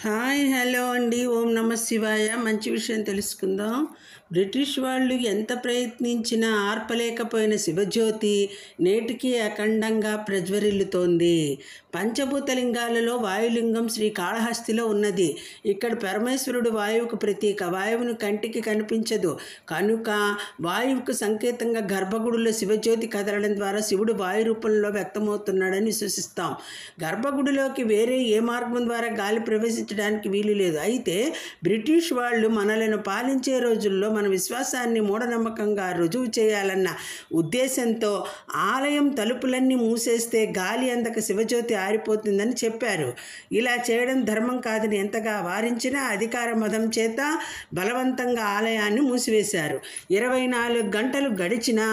Hi hello అండి. ఓం నమ శివాయ. మంచి విషయం తెలుసుకుందాం. బ్రిటిష్ వాళ్ళు ఎంత ప్రయత్నించినా ఆర్పలేకపోయిన శివజ్యోతి నేటికి అఖండంగా ప్రజ్వరిల్లుతోంది. పంచభూతలింగాలలో వాయులింగం శ్రీకాళహస్తిలో ఉన్నది. ఇక్కడ పరమేశ్వరుడు వాయువుకు ప్రతీక. వాయువును కంటికి కనిపించదు కనుక వాయువుకు సంకేతంగా గర్భగుడిలో శివజ్యోతి కదలడం ద్వారా శివుడు వాయు రూపంలో వ్యక్తమవుతున్నాడని విశ్వసిస్తాం. గర్భగుడిలోకి వేరే ఏ మార్గం ద్వారా గాలి ప్రవేశించడానికి వీలు లేదు. అయితే బ్రిటిష్ వాళ్ళు మనలను పాలించే రోజుల్లో మన విశ్వాసాన్ని మూఢనమ్మకంగా రుజువు చేయాలన్న ఉద్దేశంతో ఆలయం తలుపులన్నీ మూసేస్తే గాలి అందక శివజ్యోతి ఆరిపోతుందని చెప్పారు. ఇలా చేయడం ధర్మం కాదని ఎంతగా వారించినా అధికార మదం చేత బలవంతంగా ఆలయాన్ని మూసివేశారు. 24 గంటలు గడిచినా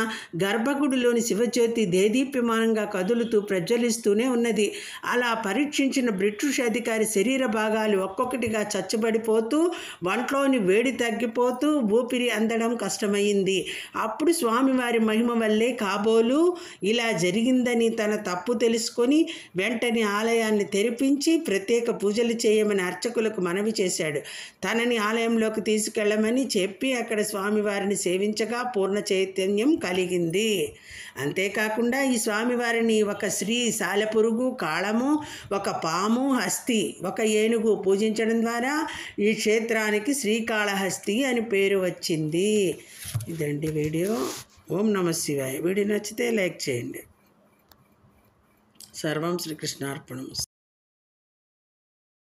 గర్భగుడిలోని శివజ్యోతి దేదీప్యమానంగా కదులుతూ ప్రజ్వలిస్తూనే ఉన్నది. అలా పరీక్షించిన బ్రిటిష్ అధికారి శరీర భాగాలు ఒక్కొక్కటిగా చచ్చబడిపోతూ వంట్లోని వేడి తగ్గిపోతూ ఊపిరి అందడం కష్టమైంది. అప్పుడు స్వామివారి మహిమ వల్లే కాబోలు ఇలా జరిగిందని తన తప్పు తెలుసుకొని వెంటనే ఆలయాన్ని తెరిపించి ప్రత్యేక పూజలు చేయమని అర్చకులకు మనవి చేశాడు. తనని ఆలయంలోకి తీసుకెళ్లమని చెప్పి అక్కడ స్వామివారిని సేవించగా పూర్ణ చైతన్యం కలిగింది. అంతేకాకుండా ఈ స్వామివారిని ఒక స్త్రీ సాలెపురుగు, కాళము, ఒక పాము, హస్తి, ఒక ఏనుగు పూజించడం ద్వారా ఈ క్షేత్రానికి శ్రీకాళహస్తి అని పేరు వచ్చింది. ఇదండి వీడియో. ఓం నమ శివాయ. వీడియో నచ్చితే లైక్ చేయండి. సర్వం శ్రీకృష్ణార్పణం.